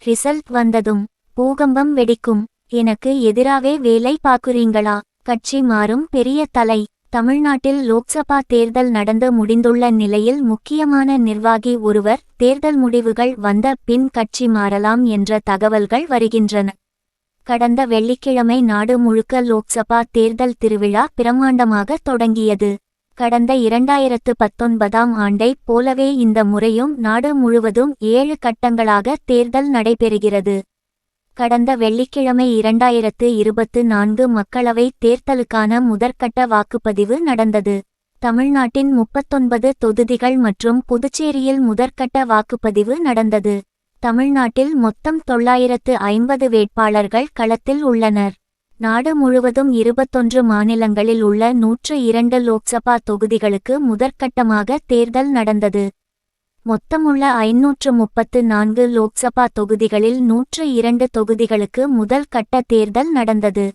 Result வந்ததும் பூகம்பம் வெடிக்கும். எனக்கு எதிராவே வேலை பாக்குறீங்களா? கட்சி மாறும் பெரிய தலை. தமிழ்நாட்டில் லோக்சபா தேர்தல் நடந்து முடிந்துள்ள நிலையில் முக்கியமான நிர்வாகி ஒருவர் தேர்தல் முடிவுகள் வந்த பின் கட்சி மாறலாம் என்ற தகவல்கள் வருகின்றன. கடந்த வெள்ளிக்கிழமை நாடு முழுக்க லோக்சபா தேர்தல் திருவிழா பிரமாண்டமாக தொடங்கியது. கடந்த 2019ஆம் ஆண்டைப் போலவே இந்த முறையும் நாடு முழுவதும் 7 கட்டங்களாக தேர்தல் நடைபெறுகிறது. கடந்த வெள்ளிக்கிழமை 2024 மக்களவைத் தேர்தலுக்கான முதற்கட்ட வாக்குப்பதிவு நடந்தது. தமிழ்நாட்டின் 39 தொகுதிகள் மற்றும் புதுச்சேரியில் முதற்கட்ட வாக்குப்பதிவு நடந்தது. தமிழ்நாட்டில் மொத்தம் 950 வேட்பாளர்கள் களத்தில் உள்ளனர். நாடு முழுவதும் 21 மாநிலங்களில் உள்ள 102 லோக்சபா தொகுதிகளுக்கு முதற்கட்டமாக தேர்தல் நடந்தது. மொத்தமுள்ள 534 லோக்சபா தொகுதிகளில் 102 தொகுதிகளுக்கு முதல் கட்ட தேர்தல் நடந்தது.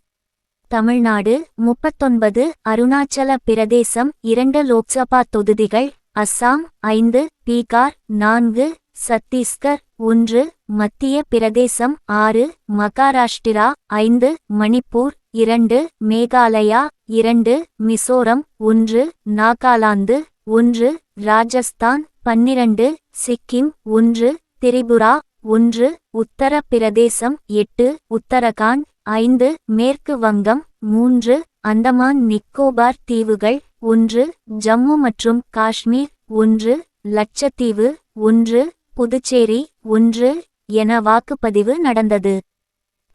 தமிழ்நாடு 39, அருணாச்சல பிரதேசம் 2 லோக்சபா தொகுதிகள், அஸ்ஸாம் 5, பீகார் 4, சத்தீஸ்கர் 1, மத்திய பிரதேசம் 6, மகாராஷ்டிரா 5, மணிப்பூர் 2, மேகாலயா 2, மிசோரம் 1, நாகாலாந்து 1, ராஜஸ்தான் 12, சிக்கிம் 1, திரிபுரா 1, உத்தர பிரதேசம் 8, உத்தரகாண்ட் 5, மேற்கு வங்கம் 3, அந்தமான் நிக்கோபார் தீவுகள் 1, ஜம்மு மற்றும் காஷ்மீர் 1, லட்சத்தீவு 1, புதுச்சேரி 1 என வாக்குப்பதிவு நடந்தது.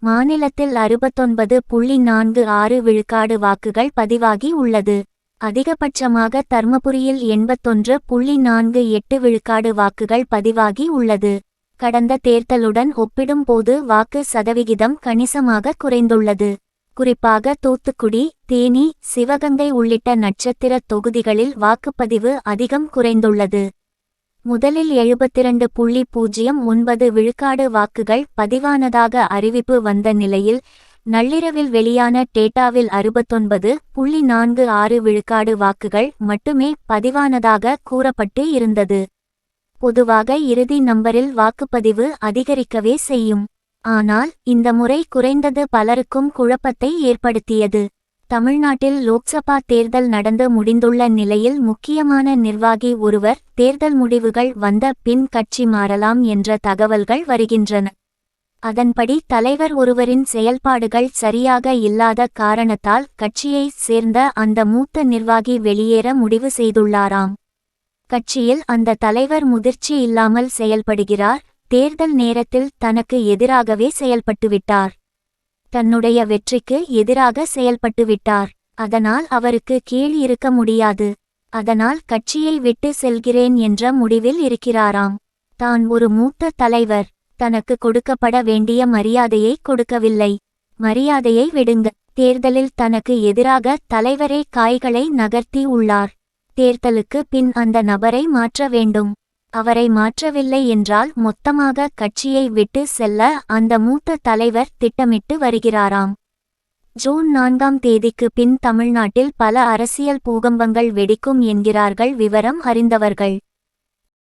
மாநிலத்தில் 69.46 விழுக்காடு வாக்குகள் பதிவாகி உள்ளது. அதிகபட்சமாக தர்மபுரியில் 81.48 விழுக்காடு வாக்குகள் பதிவாகி உள்ளது. கடந்த தேர்தலுடன் ஒப்பிடும்போது வாக்கு சதவிகிதம் கணிசமாக குறைந்துள்ளது. குறிப்பாக தூத்துக்குடி, தேனி, சிவகங்கை உள்ளிட்ட நட்சத்திர தொகுதிகளில் வாக்குப்பதிவு அதிகம் குறைந்துள்ளது. முதலில் 72.09 விழுக்காடு வாக்குகள் பதிவானதாக அறிவிப்பு வந்த நிலையில் நள்ளிரவில் வெளியான டேட்டாவில் 69.46 விழுக்காடு வாக்குகள் மட்டுமே பதிவானதாக கூறப்பட்டு இருந்தது. பொதுவாக இறுதி நம்பரில் வாக்குப்பதிவு அதிகரிக்கவே செய்யும். ஆனால் இந்த முறை குறைந்தது பலருக்கும் குழப்பத்தை ஏற்படுத்தியது. தமிழ்நாட்டில் லோக்சபா தேர்தல் நடந்து முடிந்துள்ள நிலையில் முக்கியமான நிர்வாகி ஒருவர் தேர்தல் முடிவுகள் வந்த பின் கட்சி மாறலாம் என்ற தகவல்கள் வருகின்றன. அதன்படி தலைவர் ஒருவரின் செயல்பாடுகள் சரியாக இல்லாத காரணத்தால் கட்சியைச் சேர்ந்த அந்த மூத்த நிர்வாகி வெளியேற முடிவு செய்துள்ளாராம். கட்சியில் அந்த தலைவர் முதிர்ச்சி இல்லாமல் செயல்படுகிறார். தேர்தல் நேரத்தில் தனக்கு எதிராகவே செயல்பட்டுவிட்டார். தன்னுடைய வெற்றிக்கு எதிராக செயல்பட்டுவிட்டார். அதனால் அவருக்கு கீழ் இருக்க முடியாது. அதனால் கட்சியை விட்டு செல்கிறேன் என்ற முடிவில் இருக்கிறாராம். தான் ஒரு மூத்த தலைவர். தனக்கு கொடுக்கப்பட வேண்டிய மரியாதையை கொடுக்கவில்லை. மரியாதையை விடுங்க. தேர்தலில் தனக்கு எதிராக தலைவரே காய்களை நகர்த்தி உள்ளார். தேர்தலுக்கு பின் அந்த நபரை மாற்ற வேண்டும். அவரை மாற்றவில்லை என்றால் மொத்தமாக கட்சியை விட்டு செல்ல அந்த மூத்த தலைவர் திட்டமிட்டு வருகிறாராம். ஜூன் 4ஆம் தேதிக்கு பின் தமிழ்நாட்டில் பல அரசியல் பூகம்பங்கள் வெடிக்கும் என்கிறார்கள் விவரம் அறிந்தவர்கள்.